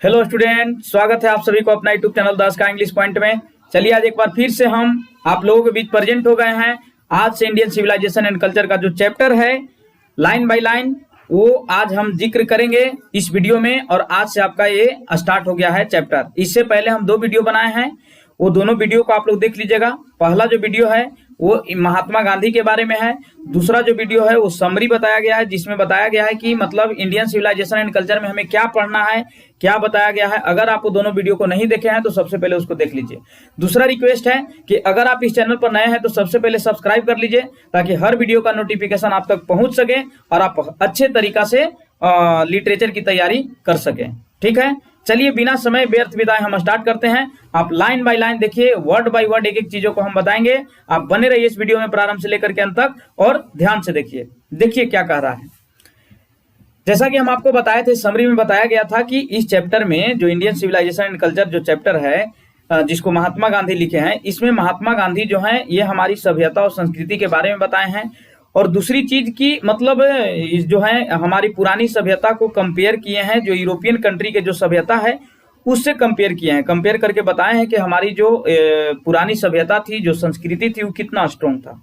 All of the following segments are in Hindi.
हेलो स्टूडेंट, स्वागत है आप सभी को अपना यूट्यूब चैनल 10 का इंग्लिश पॉइंट में। चलिए आज एक बार फिर से हम आप लोगों के बीच प्रेजेंट हो गए हैं। आज से इंडियन सिविलाइजेशन एंड कल्चर का जो चैप्टर है लाइन बाय लाइन, वो आज हम जिक्र करेंगे इस वीडियो में। और आज से आपका ये स्टार्ट हो गया है चैप्टर। इससे पहले हम दो वीडियो बनाए हैं, वो दोनों वीडियो को आप लोग देख लीजिएगा। पहला जो वीडियो है वो महात्मा गांधी के बारे में है। दूसरा जो वीडियो है वो समरी बताया गया है, जिसमें बताया गया है कि मतलब इंडियन सिविलाइजेशन एंड कल्चर में हमें क्या पढ़ना है, क्या बताया गया है। अगर आप वो दोनों वीडियो को नहीं देखे हैं तो सबसे पहले उसको देख लीजिए। दूसरा रिक्वेस्ट है कि अगर आप इस चैनल पर नए हैं तो सबसे पहले सब्सक्राइब कर लीजिए, ताकि हर वीडियो का नोटिफिकेशन आप तक पहुंच सके और आप अच्छे तरीका से लिटरेचर की तैयारी कर सकें। ठीक है, चलिए बिना समय व्यर्थ बिताए हम स्टार्ट करते हैं। आप लाइन बाय लाइन देखिए, वर्ड बाय वर्ड एक एक चीजों को हम बताएंगे। आप बने रहिए इस वीडियो में प्रारंभ से लेकर के अंत तक और ध्यान से देखिए। देखिए क्या कह रहा है। जैसा कि हम आपको बताए थे, समरी में बताया गया था कि इस चैप्टर में जो इंडियन सिविलाइजेशन एंड कल्चर जो चैप्टर है, जिसको महात्मा गांधी लिखे हैं, इसमें महात्मा गांधी जो है ये हमारी सभ्यता और संस्कृति के बारे में बताए हैं। और दूसरी चीज की मतलब जो है हमारी पुरानी सभ्यता को कंपेयर किए हैं, जो यूरोपियन कंट्री के जो सभ्यता है उससे कंपेयर किए हैं। कंपेयर करके बताए हैं कि हमारी जो पुरानी सभ्यता थी, जो संस्कृति थी, वो कितना स्ट्रॉन्ग था।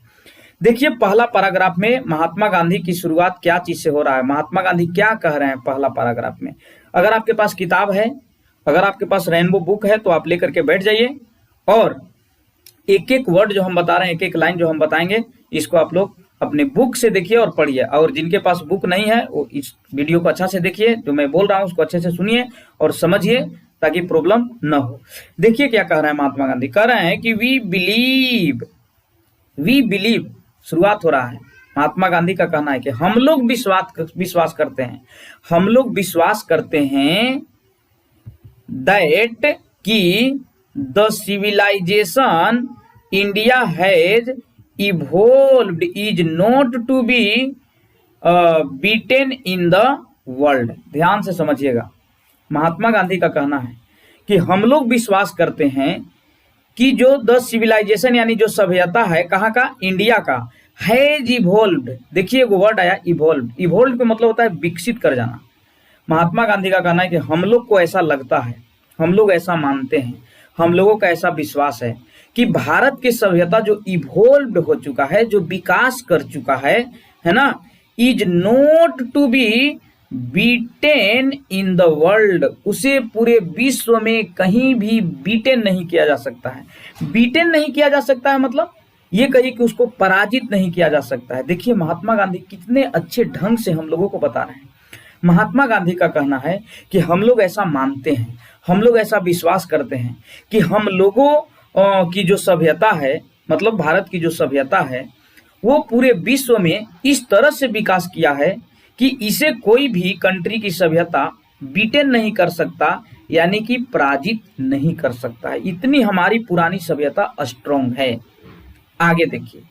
देखिए पहला पैराग्राफ में महात्मा गांधी की शुरुआत क्या चीज से हो रहा है, महात्मा गांधी क्या कह रहे हैं पहला पैराग्राफ में। अगर आपके पास किताब है, अगर आपके पास रेनबो बुक है तो आप लेकर के बैठ जाइए और एक एक वर्ड जो हम बता रहे हैं, एक एक लाइन जो हम बताएंगे, इसको आप लोग अपने बुक से देखिए और पढ़िए। और जिनके पास बुक नहीं है वो इस वीडियो को अच्छा से देखिए, जो मैं बोल रहा हूं उसको अच्छे से सुनिए और समझिए, ताकि प्रॉब्लम न हो। देखिए क्या कह रहे हैं महात्मा गांधी। कह रहे हैं कि वी बिलीव, शुरुआत हो रहा है। महात्मा गांधी का कहना है कि हम लोग विश्वास करते हैं, हम लोग विश्वास करते हैं दैट कि the civilisation India has evolved is not to be beaten in the world। ध्यान से समझिएगा, महात्मा गांधी का कहना है कि हम लोग विश्वास करते हैं कि जो द सिविलाइजेशन यानी जो सभ्यता है, कहाँ का, इंडिया का, हैज इवॉल्व्ड। देखिए वो वर्ड आया इवॉल्व्ड। इवॉल्व्ड का मतलब होता है विकसित कर जाना। महात्मा गांधी का कहना है कि हम लोग को ऐसा लगता है, हम लोग ऐसा मानते हैं, हम लोगों का ऐसा विश्वास है कि भारत की सभ्यता जो इवॉल्व्ड हो चुका है, जो विकास कर चुका है ना, is not to be beaten in the world. उसे पूरे विश्व में कहीं भी बीटेन नहीं किया जा सकता है। बीटेन नहीं किया जा सकता है मतलब ये कहिए कि उसको पराजित नहीं किया जा सकता है। देखिए महात्मा गांधी कितने अच्छे ढंग से हम लोगों को बता रहे हैं। महात्मा गांधी का कहना है कि हम लोग ऐसा मानते हैं, हम लोग ऐसा विश्वास करते हैं कि हम लोगों की जो सभ्यता है, मतलब भारत की जो सभ्यता है, वो पूरे विश्व में इस तरह से विकास किया है कि इसे कोई भी कंट्री की सभ्यता बीटेन नहीं कर सकता, यानी कि पराजित नहीं कर सकता है। इतनी हमारी पुरानी सभ्यता स्ट्रॉन्ग है। आगे देखिए,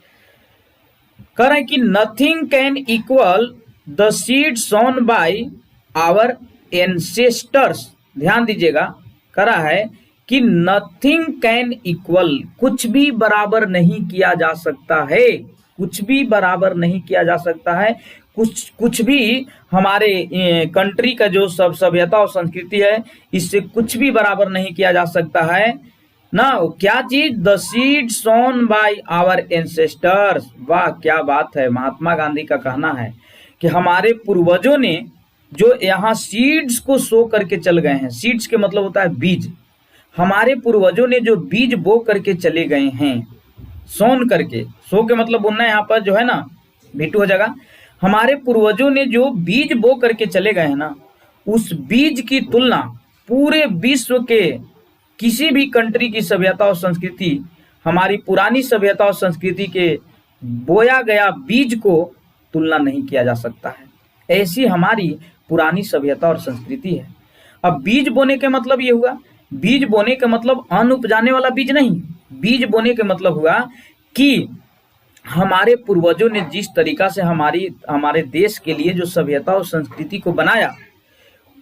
कह रहे हैं कि nothing can equal the seed sown by our ancestors. ध्यान दीजिएगा, कह रहा है कि नथिंग कैन इक्वल, कुछ भी बराबर नहीं किया जा सकता है, कुछ भी बराबर नहीं किया जा सकता है। कुछ भी हमारे कंट्री का जो सब सभ्यता और संस्कृति है, इससे कुछ भी बराबर नहीं किया जा सकता है ना। क्या चीज, the seed sown by our ancestors. वाह क्या बात है। महात्मा गांधी का कहना है कि हमारे पूर्वजों ने जो यहाँ सीड्स को सो करके चल गए हैं, सीड्स के मतलब होता है बीज, हमारे पूर्वजों ने जो बीज बो करके चले गए हैं, सोन करके, सो के मतलब बुनना यहाँ पर जो है ना बीटू हो जाएगा। हमारे पूर्वजों ने जो बीज बो करके चले गए हैं ना, उस बीज की तुलना पूरे विश्व के किसी भी कंट्री की सभ्यता और संस्कृति, हमारी पुरानी सभ्यता और संस्कृति के बोया गया बीज को तुलना नहीं किया जा सकता है। ऐसी हमारी पुरानी सभ्यता और संस्कृति है। अब बीज बोने के मतलब ये हुआ, बीज बोने का मतलब अन्न उपजाने वाला बीज नहीं। बीज बोने के मतलब हुआ कि हमारे पूर्वजों ने जिस तरीका से हमारे देश के लिए जो सभ्यता और संस्कृति को बनाया,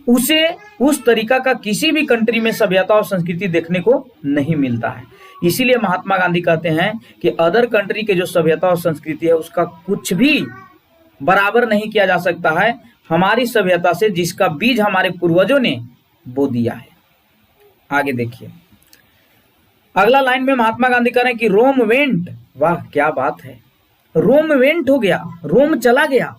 उसे उस तरीका का किसी भी कंट्री में सभ्यता और संस्कृति देखने को नहीं मिलता है। इसीलिए महात्मा गांधी कहते हैं कि अदर कंट्री के जो सभ्यता और संस्कृति है उसका कुछ भी बराबर नहीं किया जा सकता है हमारी सभ्यता से, जिसका बीज हमारे पूर्वजों ने वो दिया है। आगे देखिए, अगला लाइन में महात्मा गांधी कह रहे हैं कि रोम वेंट, वाह क्या बात है, रोम वेंट हो गया, रोम चला गया।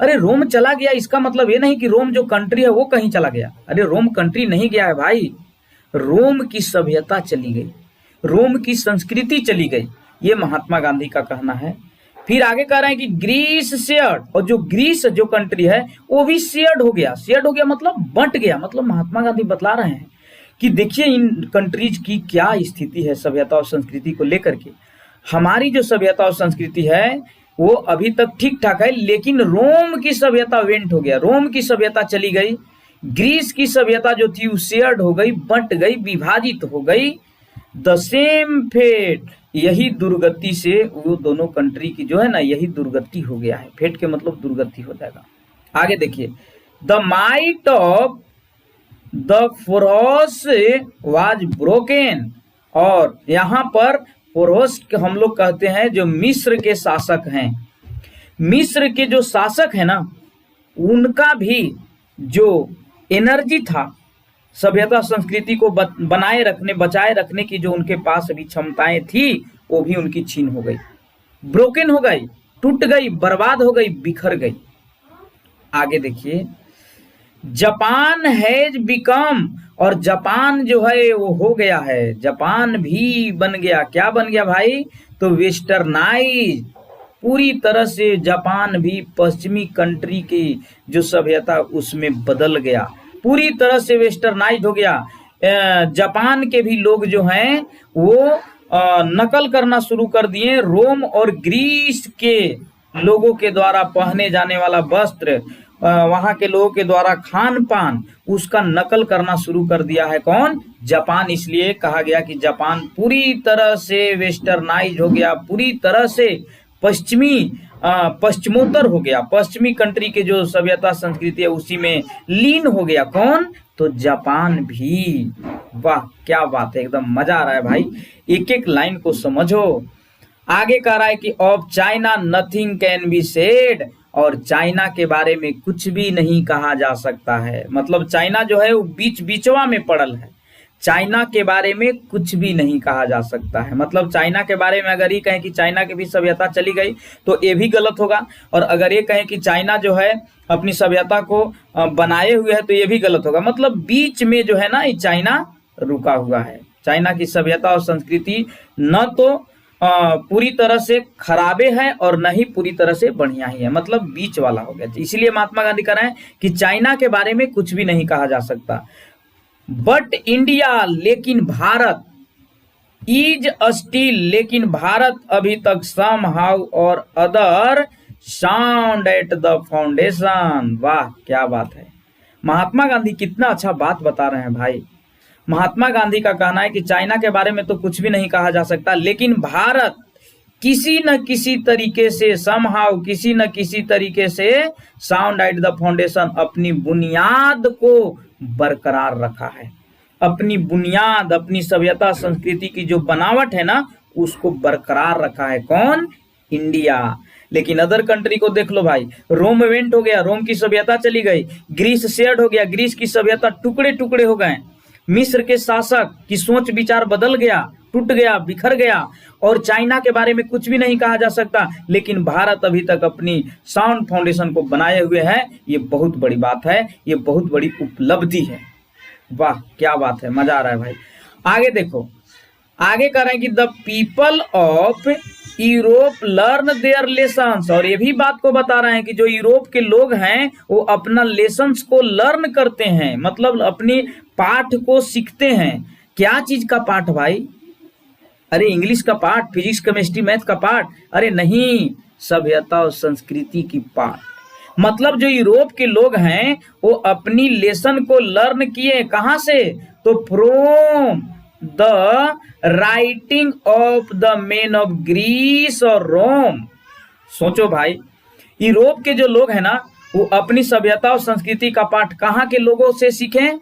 अरे रोम चला गया इसका मतलब ये नहीं कि रोम जो कंट्री है वो कहीं चला गया। अरे रोम कंट्री नहीं गया है भाई, रोम की सभ्यता चली गई, रोम की संस्कृति चली गई, ये महात्मा गांधी का कहना है। फिर आगे कह रहे हैं कि ग्रीस शेयर्ड, और जो ग्रीस जो कंट्री है वो भी शेयर्ड हो गया। शेयर्ड हो गया मतलब बंट गया। मतलब महात्मा गांधी बतला रहे हैं कि देखिए इन कंट्रीज की क्या स्थिति है सभ्यता और संस्कृति को लेकर के। हमारी जो सभ्यता और संस्कृति है वो अभी तक ठीक ठाक है, लेकिन रोम की सभ्यता वेंट हो गया, रोम की सभ्यता चली गई। ग्रीस की सभ्यता जो थी वो शेयर्ड हो गई, बंट गई, विभाजित हो गई। द सेम फेट, यही दुर्गति से वो दोनों कंट्री की जो है ना यही दुर्गति हो गया है। फेट के मतलब दुर्गति हो जाएगा। आगे देखिए, the might of the forces was broken, और यहाँ पर फोरस हम लोग कहते हैं जो मिस्र के शासक हैं, मिस्र के जो शासक है ना उनका भी जो एनर्जी था सभ्यता संस्कृति को बनाए रखने बचाए रखने की जो उनके पास अभी क्षमताएं थी वो भी उनकी छीन हो गई, ब्रोकन हो गई, टूट गई, बर्बाद हो गई, बिखर गई। आगे देखिए, जापान हैज बिकम, और जापान जो है वो हो गया है, जापान भी बन गया। क्या बन गया भाई? तो वेस्टर्नाइज, पूरी तरह से जापान भी पश्चिमी कंट्री की जो सभ्यता उसमें बदल गया, पूरी तरह से वेस्टर्नाइज हो गया। जापान के भी लोग जो हैं वो नकल करना शुरू कर दिए रोम और ग्रीस के लोगों के द्वारा पहने जाने वाला वस्त्र, वहां के लोगों के द्वारा खान पान, उसका नकल करना शुरू कर दिया है। कौन? जापान। इसलिए कहा गया कि जापान पूरी तरह से वेस्टर्नाइज हो गया, पूरी तरह से पश्चिमोत्तर हो गया, पश्चिमी कंट्री के जो सभ्यता संस्कृति है उसी में लीन हो गया। कौन? तो जापान भी। वाह क्या बात है, एकदम मजा आ रहा है भाई, एक एक लाइन को समझो। आगे कह रहा है कि of China nothing can be said, और चाइना के बारे में कुछ भी नहीं कहा जा सकता है। मतलब चाइना जो है वो बीचवा में पड़ल है, चाइना के बारे में कुछ भी नहीं कहा जा सकता है। मतलब चाइना के बारे में अगर ये कहें कि चाइना की भी सभ्यता चली गई तो ये भी गलत होगा, और अगर ये कहें कि चाइना जो है अपनी सभ्यता को बनाए हुए है तो ये भी गलत होगा। मतलब बीच में जो है ना ये चाइना रुका हुआ है। चाइना की सभ्यता और संस्कृति न तो पूरी तरह से खराबे है और न ही पूरी तरह से बढ़िया ही है, मतलब बीच वाला हो गया। इसलिए महात्मा गांधी कह रहे हैं कि चाइना के बारे में कुछ भी नहीं कहा जा सकता। बट इंडिया, लेकिन भारत, इज स्टिल, लेकिन भारत अभी तक सम हाउ और other sound at the foundation. वाह क्या बात है, महात्मा गांधी कितना अच्छा बात बता रहे हैं भाई। महात्मा गांधी का कहना है कि चाइना के बारे में तो कुछ भी नहीं कहा जा सकता, लेकिन भारत किसी न किसी तरीके से, समहाउ, किसी न किसी तरीके से साउंड एट द फाउंडेशन, अपनी बुनियाद को बरकरार रखा है। अपनी बुनियाद, अपनी सभ्यता संस्कृति की जो बनावट है ना उसको बरकरार रखा है। कौन? इंडिया। लेकिन अदर कंट्री को देख लो भाई, रोम वेंट हो गया, रोम की सभ्यता चली गई। ग्रीस शेयर्ड हो गया, ग्रीस की सभ्यता टुकड़े टुकड़े हो गए। मिस्र के शासक की सोच विचार बदल गया, टूट गया, बिखर गया। और चाइना के बारे में कुछ भी नहीं कहा जा सकता, लेकिन भारत अभी तक अपनी साउंड फाउंडेशन को बनाए हुए है। ये बहुत बड़ी बात है, ये बहुत बड़ी उपलब्धि है। वाह क्या बात है, मजा आ रहा है भाई। आगे देखो, आगे कह रहे हैं कि the people of Europe learn their lessons, और ये भी बात को बता रहे हैं कि जो यूरोप के लोग हैं वो अपना लेसन्स को लर्न करते हैं, मतलब अपनी पाठ को सीखते हैं। क्या चीज का पाठ भाई? अरे इंग्लिश का पाठ, फिजिक्स केमिस्ट्री मैथ का पाठ? अरे नहीं, सभ्यता और संस्कृति की पाठ। मतलब जो यूरोप के लोग हैं वो अपनी लेसन को लर्न किए, कहां से? तो from the writing of the men of Greece और रोम। सोचो भाई, यूरोप के जो लोग हैं ना वो अपनी सभ्यता और संस्कृति का पाठ कहाँ के लोगों से सीखे?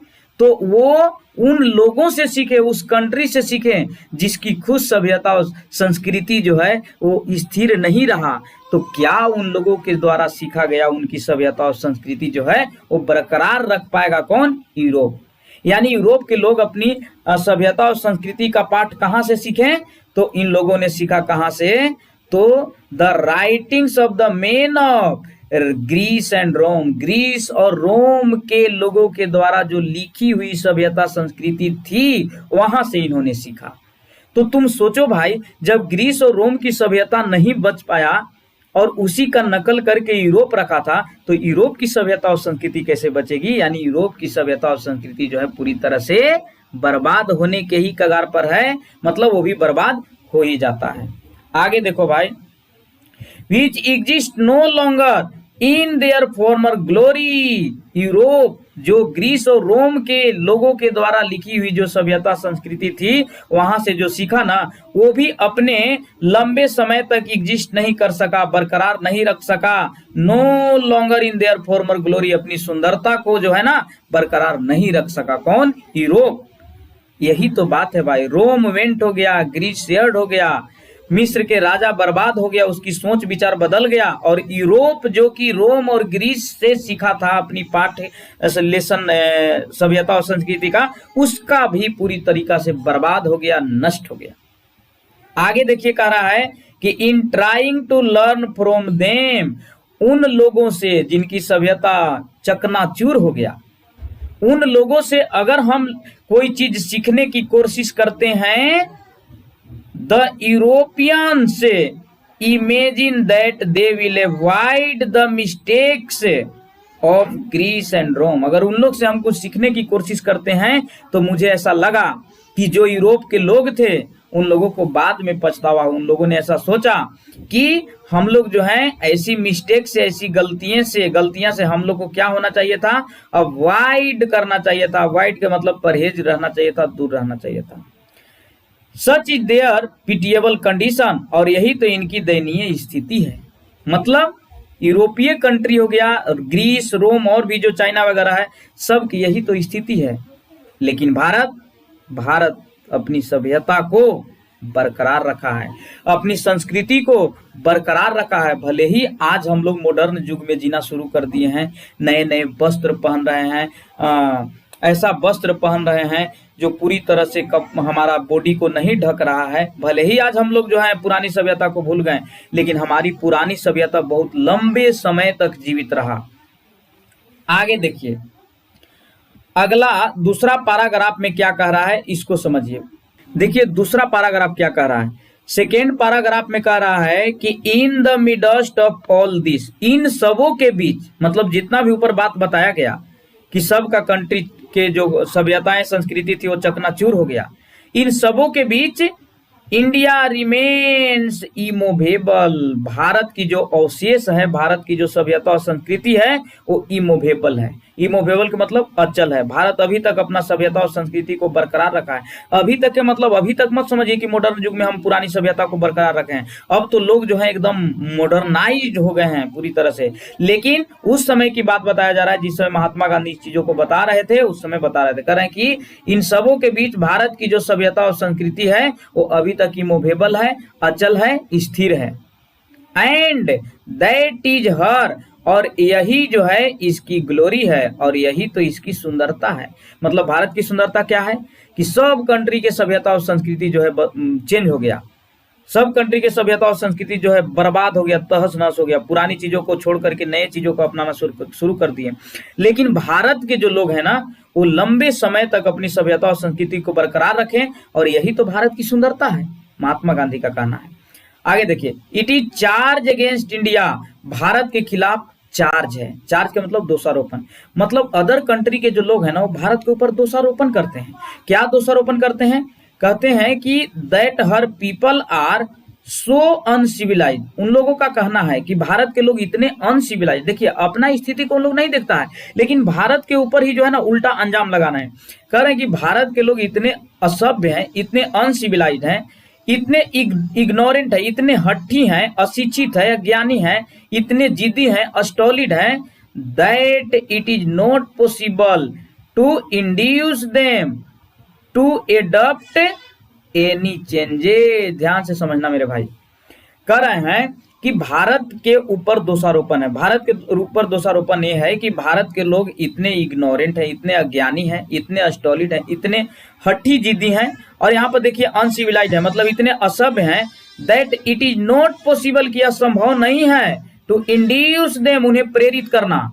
तो वो उन लोगों से सीखे, उस कंट्री से सीखे जिसकी खुद सभ्यता और संस्कृति जो है वो स्थिर नहीं रहा। तो क्या उन लोगों के द्वारा सीखा गया उनकी सभ्यता और संस्कृति जो है वो बरकरार रख पाएगा? कौन? यूरोप। यानी यूरोप के लोग अपनी सभ्यता और संस्कृति का पाठ कहाँ से सीखे? तो इन लोगों ने सीखा कहाँ से? तो the writings of the men of Greece and Rome, Greece और रोम के लोगों के द्वारा जो लिखी हुई सभ्यता संस्कृति थी वहां से इन्होंने सीखा। तो तुम सोचो भाई, जब ग्रीस और रोम की सभ्यता नहीं बच पाया और उसी का नकल करके यूरोप रखा था, तो यूरोप की सभ्यता और संस्कृति कैसे बचेगी? यानी यूरोप की सभ्यता और संस्कृति जो है पूरी तरह से बर्बाद होने के ही कगार पर है, मतलब वो भी बर्बाद हो ही जाता है। आगे देखो भाई, which exist no longer in their former glory, Europe जो ग्रीस और रोम के लोगों के द्वारा लिखी हुई जो सभ्यता संस्कृति थी वहां से जो सीखा ना, वो भी अपने लंबे समय तक एग्जिस्ट नहीं कर सका, बरकरार नहीं रख सका। No longer in their former glory, अपनी सुंदरता को जो है ना बरकरार नहीं रख सका। कौन? यूरोप। यही तो बात है भाई, रोम वेंट हो गया, ग्रीस शेयर्ड हो गया, मिस्र के राजा बर्बाद हो गया, उसकी सोच विचार बदल गया, और यूरोप जो कि रोम और ग्रीस से सीखा था अपनी पाठ लेसन सभ्यता और संस्कृति का, उसका भी पूरी तरीका से बर्बाद हो गया, नष्ट हो गया। आगे देखिए कह रहा है कि in trying to learn from them, उन लोगों से जिनकी सभ्यता चकनाचूर हो गया, उन लोगों से अगर हम कोई चीज सीखने की कोशिश करते हैं, the Europeans imagine that they will avoid the mistakes of Greece and Rome. अगर उन लोग से हम कुछ सीखने की कोशिश करते हैं तो मुझे ऐसा लगा कि जो यूरोप के लोग थे उन लोगों को बाद में पछतावा, उन लोगों ने ऐसा सोचा कि हम लोग जो हैं ऐसी मिस्टेक से, ऐसी गलतियां से हम लोग को क्या होना चाहिए था? अवॉइड करना चाहिए था। अवॉइड का मतलब परहेज रहना चाहिए था, दूर रहना चाहिए था। Such is their pitiable condition, और यही तो इनकी दयनीय स्थिति है। मतलब यूरोपीय कंट्री हो गया, ग्रीस, रोम और भी जो चाइना वगैरह है, सब की यही तो स्थिति है। लेकिन भारत अपनी सभ्यता को बरकरार रखा है, अपनी संस्कृति को बरकरार रखा है। भले ही आज हम लोग मॉडर्न युग में जीना शुरू कर दिए हैं, नए नए वस्त्र पहन रहे हैं, ऐसा वस्त्र पहन रहे हैं जो पूरी तरह से हमारा बॉडी को नहीं ढक रहा है। भले ही आज हम लोग जो है पुरानी सभ्यता को भूल गए, लेकिन हमारी पुरानी सभ्यता बहुत लंबे समय तक जीवित रहा। आगे देखिए, अगला दूसरा पैराग्राफ में क्या कह रहा है, इसको समझिए। देखिए दूसरा पैराग्राफ क्या कह रहा है। सेकेंड पैराग्राफ में कह रहा है कि in the midst of all this, इन सबों के बीच, मतलब जितना भी ऊपर बात बताया गया कि सबका कंट्री के जो सभ्यताएं संस्कृति थी वो चकनाचूर हो गया, इन सबों के बीच इंडिया रिमेन्स इमोवेबल, भारत की जो अवशेष है, भारत की जो सभ्यता और संस्कृति है वो इमोवेबल है। इमोवेबल का मतलब अचल है। भारत अभी तक अपना सभ्यता और संस्कृति को बरकरार रखा है। अभी तक के मतलब अभी तक मत समझिए कि मॉडर्न युग में हम पुरानी सभ्यता को बरकरार रखे हैं। अब तो लोग जो है एकदम मॉडर्नाइज्ड हो गए हैं पूरी तरह से। लेकिन उस समय की बात बताया जा रहा है जिस समय महात्मा गांधी इस चीजों को बता रहे थे, उस समय बता रहे थे, कह रहे हैं कि इन सबों के बीच भारत की जो सभ्यता और संस्कृति है वो अभी तक इमोवेबल है, अचल है, स्थिर है। एंड दैट इज हर, और यही जो है इसकी ग्लोरी है, और यही तो इसकी सुंदरता है। मतलब भारत की सुंदरता क्या है कि सब कंट्री के सभ्यता और संस्कृति जो है चेंज हो गया, सब कंट्री के सभ्यता और संस्कृति जो है बर्बाद हो गया, तहस नहस हो गया, पुरानी चीजों को छोड़ करके नए चीजों को अपनाना शुरू कर दिए। लेकिन भारत के जो लोग हैं ना वो लंबे समय तक अपनी सभ्यता और संस्कृति को बरकरार रखें, और यही तो भारत की सुंदरता है, महात्मा गांधी का कहना है। आगे देखिए, it is charge against India, Bharat के खिलाफ चार्ज है। चार्ज का मतलब दोषारोपण, मतलब अदर कंट्री के जो लोग हैं ना वो भारत के ऊपर दोषारोपण करते हैं। क्या दोषारोपण करते हैं? कहते हैं कि that her people are so uncivilised, उन लोगों का कहना है कि भारत के लोग इतने अनसिविलाइज, देखिए अपना स्थिति को उन लोग नहीं देखता है, लेकिन भारत के ऊपर ही जो है ना उल्टा अंजाम लगाना है। कह रहे हैं कि भारत के लोग इतने असभ्य हैं, इतने अनसिविलाइज हैं, इतने इग्नोरेंट है, इतने हट्टी हैं, अशिक्षित है, अज्ञानी हैं, इतने जिद्दी हैं, अस्टॉलिड हैं, that it is not possible to induce them to adopt any changes. ध्यान से समझना मेरे भाई, कह रहे हैं कि भारत के ऊपर दोषारोपण है। भारत के ऊपर दोषारोपण ये है कि भारत के लोग इतने इग्नोरेंट हैं, इतने अज्ञानी हैं, इतने अस्टोलिड हैं, इतने हठी जिद्दी हैं, और यहाँ पर देखिए अनसिविलाइज्ड है, मतलब इतने असभ्य हैं, that it is not possible, कि यह संभव नहीं है टू इंड्यूस देम, उन्हें प्रेरित करना,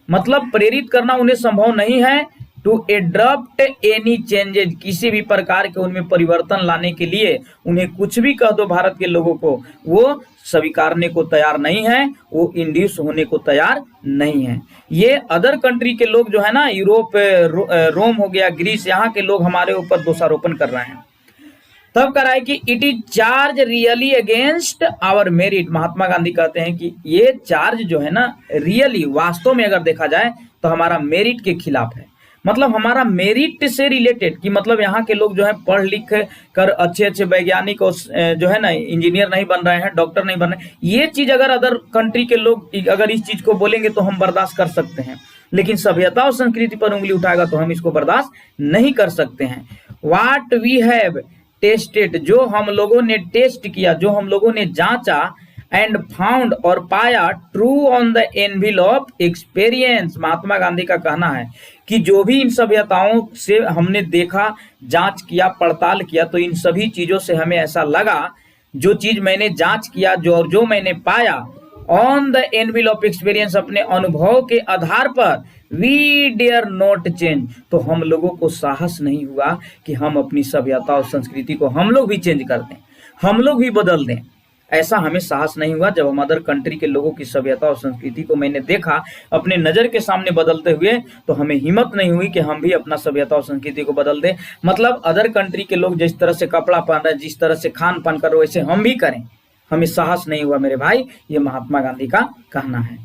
मतलब प्रेरित करना उन्हें संभव नहीं है, टू एडॉप्ट एनी चेंजेज, किसी भी प्रकार के उनमें परिवर्तन लाने के लिए उन्हें कुछ भी कह दो भारत के लोगों को, वो स्वीकारने को तैयार नहीं है, वो इंड्यूस होने को तैयार नहीं है। ये अदर कंट्री के लोग जो है ना, यूरोप, रोम हो गया, ग्रीस, यहाँ के लोग हमारे ऊपर दोषारोपण कर रहे हैं। तब करा है कि it is charge really against our merit. Mahatma Gandhi कहते हैं कि ये चार्ज जो है ना, रियली, वास्तव में अगर देखा जाए तो हमारा मेरिट के खिलाफ है, मतलब हमारा मेरिट से रिलेटेड, कि मतलब यहाँ के लोग जो है पढ़ लिख कर अच्छे अच्छे वैज्ञानिक और जो है ना इंजीनियर नहीं बन रहे हैं, डॉक्टर नहीं बन रहे हैं। ये चीज अगर अदर कंट्री के लोग अगर इस चीज को बोलेंगे तो हम बर्दाश्त कर सकते हैं, लेकिन सभ्यता और संस्कृति पर उंगली उठाएगा तो हम इसको बर्दाश्त नहीं कर सकते हैं। व्हाट वी हैव टेस्टेड, जो हम लोगों ने टेस्ट किया, जो हम लोगों ने जांचा, एंड फाउंड, और पाया, ट्रू ऑन द एनविलॉप एक्सपीरियंस। महात्मा गांधी का कहना है कि जो भी इन सभ्यताओं से हमने देखा, जांच किया, पड़ताल किया, तो इन सभी चीजों से हमें ऐसा लगा, जो चीज मैंने जांच किया, जो मैंने पाया, ऑन द एनविलॉप एक्सपीरियंस, अपने अनुभव के आधार पर, वी डेयर नॉट चेंज, तो हम लोगों को साहस नहीं हुआ कि हम अपनी सभ्यता और संस्कृति को हम लोग भी चेंज कर दें, हम लोग भी बदल दें। ऐसा हमें साहस नहीं हुआ। जब हम अदर कंट्री के लोगों की सभ्यता और संस्कृति को मैंने देखा अपने नजर के सामने बदलते हुए, तो हमें हिम्मत नहीं हुई कि हम भी अपना सभ्यता और संस्कृति को बदल दें। मतलब अदर कंट्री के लोग जिस तरह से कपड़ा पहन रहे हैं, जिस तरह से खान पान कर रहे, वैसे हम भी करें, हमें साहस नहीं हुआ मेरे भाई। ये महात्मा गांधी का कहना है।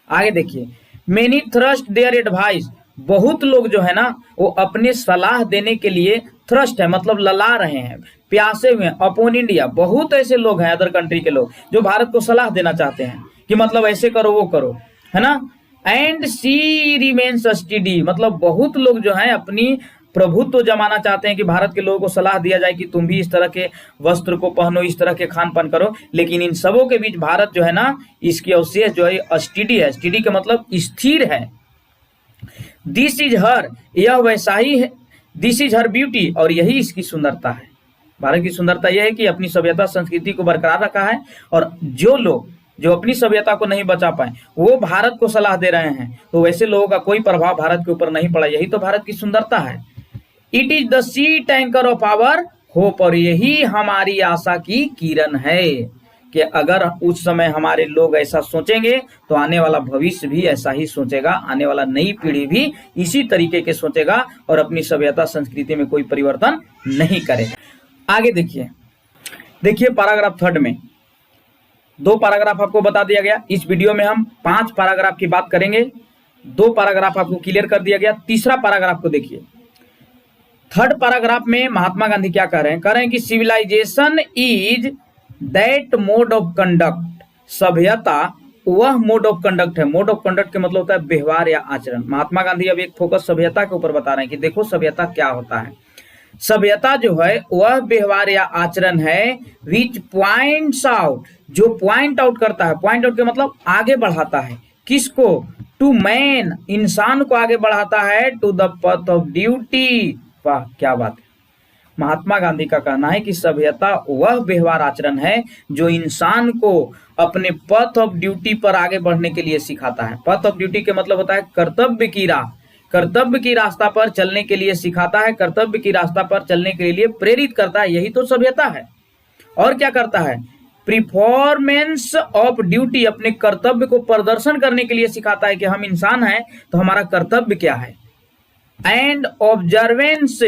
आगे देखिए, मेनी थ्रस्ट देयर एडवाइस, बहुत लोग जो है ना वो अपने सलाह देने के लिए थ्रस्ट है, मतलब लला रहे हैं, प्यासे हुए हैं, अपॉन इंडिया। बहुत ऐसे लोग हैं अदर कंट्री के लोग जो भारत को सलाह देना चाहते हैं कि मतलब ऐसे करो, वो करो, है ना। एंड सी रिमेन्स स्टडी, मतलब बहुत लोग जो हैं अपनी प्रभुत्व तो जमाना चाहते हैं कि भारत के लोगों को सलाह दिया जाए कि तुम भी इस तरह के वस्त्र को पहनो, इस तरह के खान पान करो, लेकिन इन सबों के बीच भारत जो है ना, इसकी अवशेष जो है स्टडी है। स्टडी का मतलब स्थिर है। दिस इज हर, यह वैसा ही है। दिस इज हर ब्यूटी, और यही इसकी सुंदरता है। भारत की सुंदरता यह है कि अपनी सभ्यता संस्कृति को बरकरार रखा है, और जो लोग जो अपनी सभ्यता को नहीं बचा पाए वो भारत को सलाह दे रहे हैं, तो वैसे लोगों का कोई प्रभाव भारत के ऊपर नहीं पड़ा। यही तो भारत की सुंदरता है। It is the sheet anchor of our hope, और यही हमारी आशा की किरण है कि अगर उस समय हमारे लोग ऐसा सोचेंगे तो आने वाला भविष्य भी ऐसा ही सोचेगा, आने वाला नई पीढ़ी भी इसी तरीके के सोचेगा और अपनी सभ्यता संस्कृति में कोई परिवर्तन नहीं करेगा। आगे देखिए पैराग्राफ 3 में 2 पैराग्राफ आपको बता दिया गया। इस वीडियो में हम 5 पैराग्राफ की बात करेंगे। 2 पैराग्राफ आपको क्लियर कर दिया गया। तीसरा पैराग्राफ को देखिए। 3rd पैराग्राफ में महात्मा गांधी क्या कह रहे हैं? कह रहे हैं कि civilisation is that mode of conduct, सभ्यता वह मोड ऑफ कंडक्ट है। मोड ऑफ कंडक्ट के मतलब होता है व्यवहार या आचरण। महात्मा गांधी अब एक फोकस सभ्यता के ऊपर बता रहे हैं कि देखो सभ्यता क्या होता है। सभ्यता जो है वह व्यवहार या आचरण है विच पॉइंट्स आउट, जो पॉइंट आउट करता है। पॉइंट आउट के मतलब आगे बढ़ाता है। किसको? टू मैन, इंसान को आगे बढ़ाता है। To the path of duty, वाह क्या बात है। महात्मा गांधी का कहना है कि सभ्यता वह व्यवहार आचरण है जो इंसान को अपने पथ ऑफ ड्यूटी पर आगे बढ़ने के लिए सिखाता है। पथ ऑफ ड्यूटी के मतलब होता है कर्तव्य की राह, कर्तव्य की रास्ता पर चलने के लिए सिखाता है, कर्तव्य की रास्ता पर चलने के लिए प्रेरित करता है। यही तो सभ्यता है। और क्या करता है? परफॉर्मेंस ऑफ ड्यूटी, अपने कर्तव्य को प्रदर्शन करने के लिए सिखाता है कि हम इंसान हैं तो हमारा कर्तव्य क्या है। एंड ऑब्जर्वेंस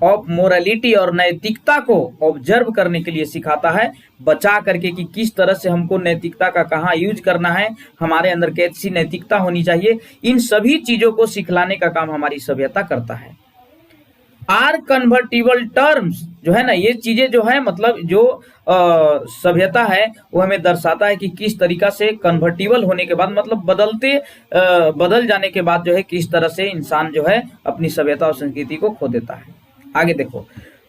ऑफ मोरालिटी, और नैतिकता को ऑब्जर्व करने के लिए सिखाता है, बचा करके कि किस तरह से हमको नैतिकता का कहाँ यूज करना है, हमारे अंदर कैसी नैतिकता होनी चाहिए। इन सभी चीजों को सिखलाने का काम हमारी सभ्यता करता है। आर कन्वर्टिबल टर्म्स जो है ना, ये चीजें जो है मतलब जो सभ्यता है वो हमें दर्शाता है कि किस तरीका से कन्वर्टिबल होने के बाद मतलब बदल जाने के बाद जो है किस तरह से इंसान जो है अपनी सभ्यता और संस्कृति को खो देता है। आगे देखो,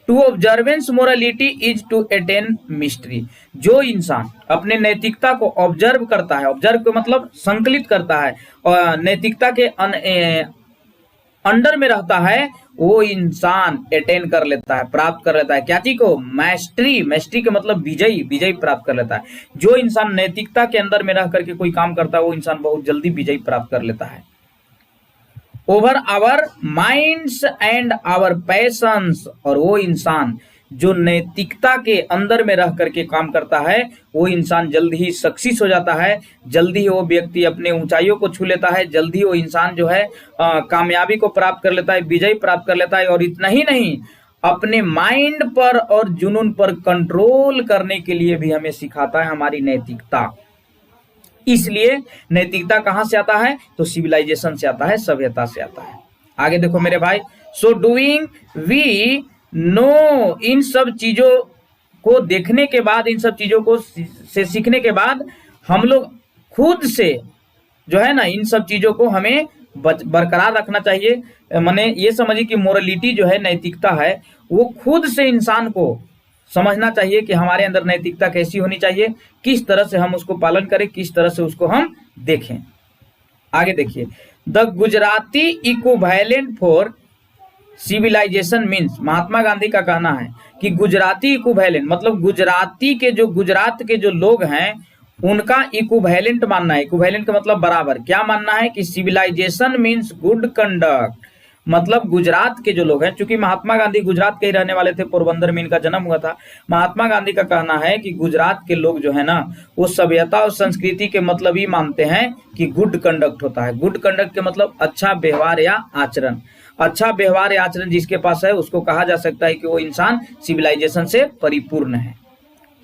to observance morality is to attain mastery. जो इंसान अपने नैतिकता को ऑब्जर्व करता है, ऑब्जर्व का मतलब संकलित करता है, और नैतिकता के अंडर में रहता है, वो इंसान अटेन कर लेता है, प्राप्त कर लेता है क्या चीज को? मैस्ट्री। मैस्ट्री के मतलब विजयी, विजयी प्राप्त कर लेता है। जो इंसान नैतिकता के अंदर में रह करके कोई काम करता है, वो इंसान बहुत जल्दी विजयी प्राप्त कर लेता है over our minds and our passions. और वो इंसान जो नैतिकता के अंदर में रह करके काम करता है, वो इंसान जल्दी ही सक्सेस हो जाता है, जल्दी ही वो व्यक्ति अपने ऊंचाइयों को छू लेता है, जल्दी वो इंसान जो है कामयाबी को प्राप्त कर लेता है, विजय प्राप्त कर लेता है। और इतना ही नहीं, अपने माइंड पर और जुनून पर कंट्रोल करने के लिए भी हमें सिखाता है हमारी नैतिकता। इसलिए नैतिकता कहां से आता है? तो सिविलाइजेशन से आता है, सभ्यता से आता है। आगे देखो मेरे भाई, सो डूइंग वी नो, इन सब चीजों को देखने के बाद, इन सब चीजों को से सीखने के बाद हम लोग खुद से जो है ना, इन सब चीजों को हमें बरकरार रखना चाहिए। माने ये समझिए कि मोरलिटी जो है, नैतिकता है, वो खुद से इंसान को समझना चाहिए कि हमारे अंदर नैतिकता कैसी होनी चाहिए, किस तरह से हम उसको पालन करें, किस तरह से उसको हम देखें। आगे देखिए, the Gujarati equivalent for civilization means, Mahatma Gandhi का कहना है कि गुजराती इक्विवेलेंट मतलब गुजराती के जो, गुजरात के जो लोग हैं उनका इक्विवेलेंट मानना है। इक्विवेलेंट का मतलब बराबर। क्या मानना है? कि सिविलाइजेशन मीन्स गुड कंडक्ट। मतलब गुजरात के जो लोग हैं, चूंकि महात्मा गांधी गुजरात के ही रहने वाले थे, पोरबंदर में इनका जन्म हुआ था। महात्मा गांधी का कहना है कि गुजरात के लोग जो है ना, वो सभ्यता और संस्कृति के मतलब ही मानते हैं कि गुड कंडक्ट होता है। गुड कंडक्ट के मतलब अच्छा व्यवहार या आचरण। अच्छा व्यवहार या आचरण जिसके पास है, उसको कहा जा सकता है कि वो इंसान सिविलाइजेशन से परिपूर्ण है।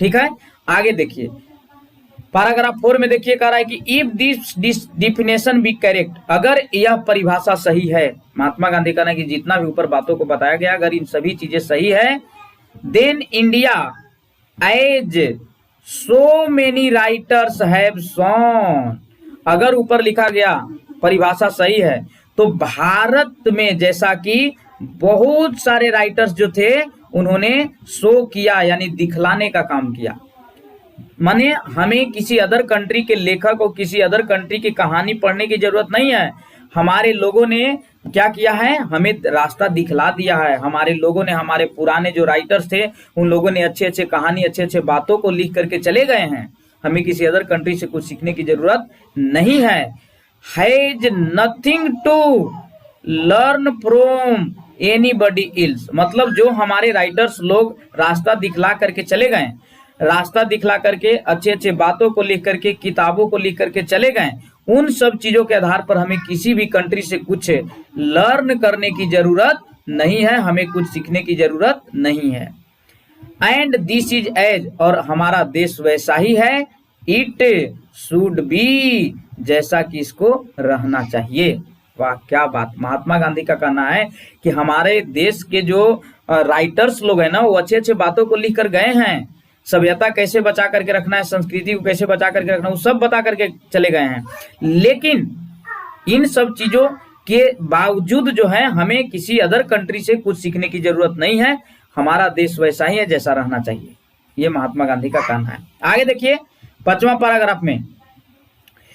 ठीक है, आगे देखिए पैराग्राफ 4 में देखिए, कह रहा है कि if this definition be correct, अगर यह परिभाषा सही है, महात्मा गांधी कहना है कि जितना भी ऊपर बातों को बताया गया, अगर इन सभी चीजें सही है, then India as so many writers have shown, अगर ऊपर लिखा गया परिभाषा सही है, तो भारत में जैसा कि बहुत सारे राइटर्स जो थे, उन्होंने शो किया यानी दिखलाने का काम किया। माने हमें किसी अदर कंट्री के लेखक और किसी अदर कंट्री की कहानी पढ़ने की जरूरत नहीं है। हमारे लोगों ने क्या किया है? हमें रास्ता दिखला दिया है। हमारे लोगों ने, हमारे पुराने जो राइटर्स थे, उन लोगों ने अच्छे अच्छे कहानी, अच्छे अच्छे बातों को लिख करके चले गए हैं। हमें किसी अदर कंट्री से कुछ सीखने की जरूरत नहीं है। Has nothing to learn from anybody else, मतलब जो हमारे राइटर्स लोग रास्ता दिखला करके चले गए, रास्ता दिखला करके अच्छे अच्छे बातों को लिख करके, किताबों को लिख करके चले गए, उन सब चीजों के आधार पर हमें किसी भी कंट्री से कुछ लर्न करने की जरूरत नहीं है, हमें कुछ सीखने की जरूरत नहीं है। एंड दिस इज एज, और हमारा देश वैसा ही है, इट शुड बी, जैसा कि इसको रहना चाहिए। वाह क्या बात! महात्मा गांधी का कहना है कि हमारे देश के जो राइटर्स लोग हैं ना, वो अच्छे अच्छे बातों को लिख कर गए हैं। सभ्यता कैसे बचा करके रखना है, संस्कृति को कैसे बचा करके रखना है, वो सब बता करके चले गए हैं। लेकिन इन सब चीजों के बावजूद जो है, हमें किसी अदर कंट्री से कुछ सीखने की जरूरत नहीं है। हमारा देश वैसा ही है जैसा रहना चाहिए। ये महात्मा गांधी का कहना है। आगे देखिए 5वां पैराग्राफ में,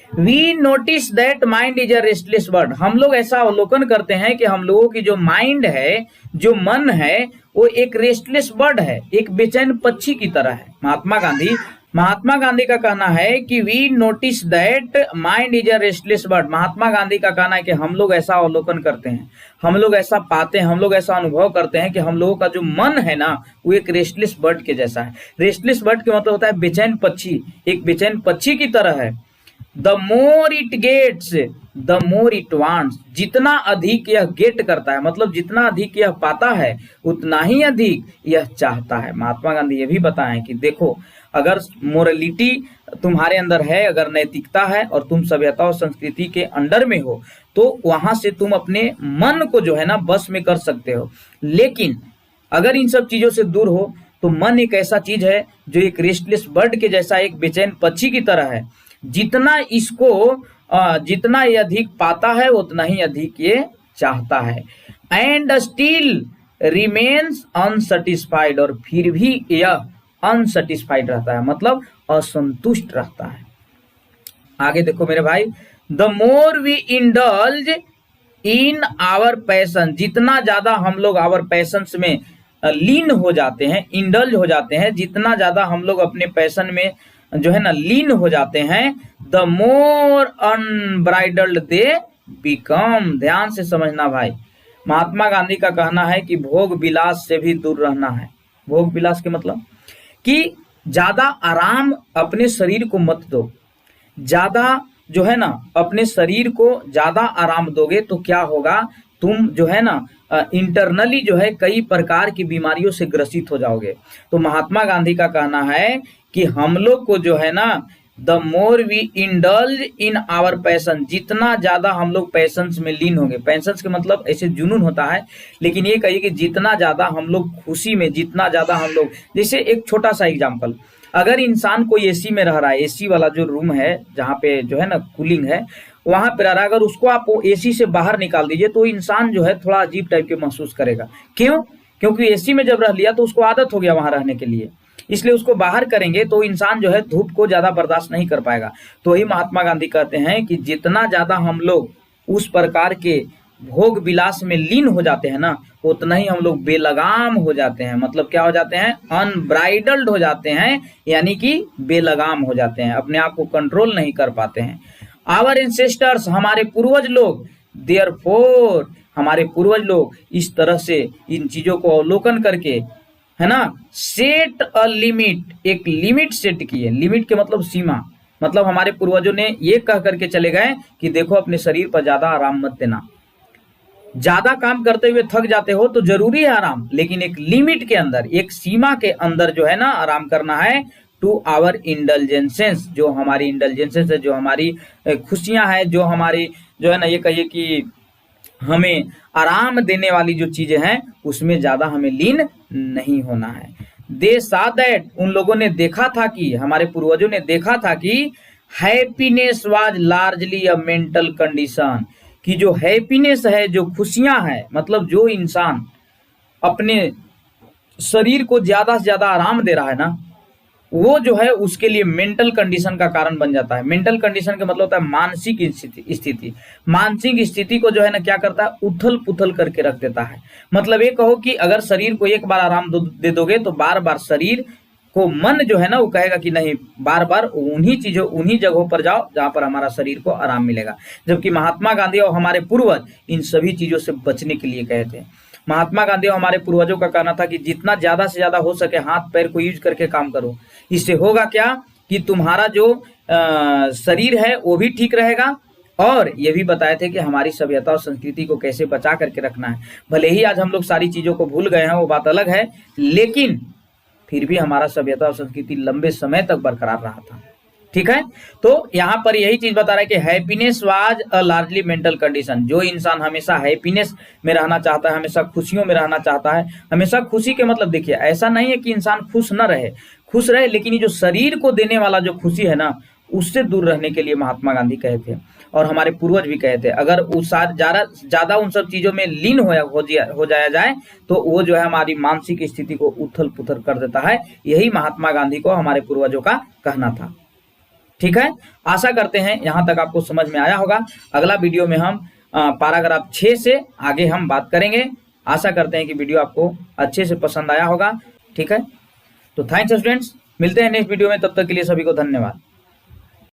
we notice that mind is a restless bird, हम लोग ऐसा अवलोकन करते हैं कि हम लोगों की जो माइंड है, जो मन है, वो एक रेस्टलेस बर्ड है, एक बेचैन पक्षी की तरह है। महात्मा गांधी का कहना है कि we notice that mind is a restless bird. Mahatma Gandhi का कहना है कि हम लोग ऐसा अवलोकन करते हैं, हम लोग ऐसा पाते हैं, हम लोग ऐसा अनुभव करते हैं कि हम लोगों का जो मन है ना, वो एक रेस्टलेस बर्ड के जैसा है। रेस्टलेस बर्ड का मतलब होता है बेचैन पक्षी, एक बेचैन पक्षी की तरह है। The more it gets the more it wants, जितना अधिक यह गेट करता है, मतलब जितना अधिक यह पाता है, उतना ही अधिक यह चाहता है। महात्मा गांधी ये भी बताएं कि देखो, अगर मोरलिटी तुम्हारे अंदर है, अगर नैतिकता है, और तुम सभ्यता और संस्कृति के अंडर में हो, तो वहां से तुम अपने मन को जो है ना बस में कर सकते हो। लेकिन अगर इन सब चीजों से दूर हो, तो मन एक ऐसा चीज है जो एक रेस्टलेस बर्ड के जैसा, एक बेचैन पक्षी की तरह है। जितना ये अधिक पाता है, उतना ही अधिक ये चाहता है। एंड स्टिल रिमेन्स अनसेटिस्फाइड, और फिर भी यह अनसेटिस्फाइड रहता है, मतलब असंतुष्ट रहता है। आगे देखो मेरे भाई, the more we indulge in our passion, जितना ज्यादा हम लोग आवर पैशंस में लीन हो जाते हैं, इंडल्ज हो जाते हैं, जितना ज्यादा हम लोग अपने पैशन में जो है ना लीन हो जाते हैं, the more unbridled they become. ध्यान से समझना भाई, महात्मा गांधी का कहना है कि भोग विलास से भी दूर रहना है। भोग विलास के मतलब कि ज्यादा आराम अपने शरीर को मत दो। ज्यादा जो है ना अपने शरीर को ज्यादा आराम दोगे तो क्या होगा, तुम जो है ना इंटरनली जो है कई प्रकार की बीमारियों से ग्रसित हो जाओगे। तो महात्मा गांधी का कहना है कि हम लोग को जो है ना, the more we indulge in our passion, जितना ज्यादा हम लोग पैशंस में लीन होंगे, पैशंस के मतलब ऐसे जुनून होता है, लेकिन ये कहिए कि जितना ज्यादा हम लोग खुशी में, जितना ज्यादा हम लोग, जैसे एक छोटा सा एग्जाम्पल, अगर इंसान कोई एसी में रह रहा है, एसी वाला जो रूम है जहाँ पे जो है ना कूलिंग है, वहां पर रह रहा है, अगर उसको आप एसी से बाहर निकाल दीजिए तो इंसान जो है थोड़ा अजीब टाइप के महसूस करेगा। क्यों? क्योंकि एसी में जब रह लिया तो उसको आदत हो गया वहां रहने के लिए, इसलिए उसको बाहर करेंगे तो इंसान जो है धूप को ज्यादा बर्दाश्त नहीं कर पाएगा। तो वही महात्मा गांधी कहते हैं कि जितना ज्यादा हम लोग उस प्रकार के भोग विलास में लीन हो जाते हैं ना, उतना ही हम लोग बेलगाम हो जाते हैं। मतलब क्या हो जाते हैं? अनब्राइडल्ड हो जाते हैं, यानी कि बेलगाम हो जाते हैं, अपने आप को कंट्रोल नहीं कर पाते हैं। आवर एंसेस्टर्स, हमारे पूर्वज लोग, देयरफॉर, हमारे पूर्वज लोग इस तरह से इन चीजों को अवलोकन करके, है ना, सेट अ लिमिट, एक लिमिट सेट किए। लिमिट के मतलब सीमा, मतलब हमारे पूर्वजों ने ये कह करके चले गए कि देखो अपने शरीर पर ज्यादा आराम मत देना, ज्यादा काम करते हुए थक जाते हो तो जरूरी है आराम, लेकिन एक लिमिट के अंदर, एक सीमा के अंदर जो है ना आराम करना है। टू आवर इंडल्जेंसेस, जो हमारी इंडल्जेंसेस है, जो हमारी खुशियां हैं, जो हमारी जो है ना ये कहिए कि हमें आराम देने वाली जो चीजें हैं उसमें ज्यादा हमें लीन नहीं होना है। दे सा दैट, उन लोगों ने देखा था कि, हमारे पूर्वजों ने देखा था कि happiness was largely a mental condition, कि जो हैप्पीनेस है, जो खुशियां हैं, मतलब जो इंसान अपने शरीर को ज्यादा से ज्यादा आराम दे रहा है ना, वो जो है उसके लिए मेंटल कंडीशन का कारण बन जाता है। मेंटल कंडीशन का मतलब होता है मानसिक स्थिति। मानसिक स्थिति को जो है ना क्या करता है? उथल पुथल करके रख देता है। मतलब ये कहो कि अगर शरीर को एक बार आराम दे दोगे तो बार बार शरीर को, मन जो है ना वो कहेगा कि नहीं, बार बार उन्हीं चीजों, उन्हीं जगहों पर जाओ जहां पर हमारा शरीर को आराम मिलेगा। जबकि महात्मा गांधी और हमारे पूर्वज इन सभी चीजों से बचने के लिए कहे थे। महात्मा गांधी और हमारे पूर्वजों का कहना था कि जितना ज्यादा से ज्यादा हो सके हाथ पैर को यूज करके काम करो। इससे होगा क्या कि तुम्हारा जो शरीर है वो भी ठीक रहेगा, और ये भी बताए थे कि हमारी सभ्यता और संस्कृति को कैसे बचा करके रखना है। भले ही आज हम लोग सारी चीजों को भूल गए हैं, वो बात अलग है, लेकिन फिर भी हमारा सभ्यता और संस्कृति लंबे समय तक बरकरार रहा था। ठीक है, तो यहाँ पर यही चीज बता रहा है कि happiness was a largely mental condition. जो इंसान हमेशा हैप्पीनेस में रहना चाहता है, हमेशा खुशियों में रहना चाहता है, हमेशा खुशी के मतलब देखिए, ऐसा नहीं है कि इंसान खुश न रहे, खुश रहे, लेकिन ये जो शरीर को देने वाला जो खुशी है ना, उससे दूर रहने के लिए महात्मा गांधी कहे थे, और हमारे पूर्वज भी कहे थे। अगर उस ज्यादा उन सब चीजों में लीन हो जाया जाए तो वो जो है हमारी मानसिक स्थिति को उथल पुथल कर देता है। यही महात्मा गांधी को हमारे पूर्वजों का कहना था। ठीक है, आशा करते हैं यहां तक आपको समझ में आया होगा। अगला वीडियो में हम पैराग्राफ 6 से आगे हम बात करेंगे। आशा करते हैं कि वीडियो आपको अच्छे से पसंद आया होगा। ठीक है, तो थैंक्स स्टूडेंट्स, मिलते हैं नेक्स्ट वीडियो में, तब तक के लिए सभी को धन्यवाद।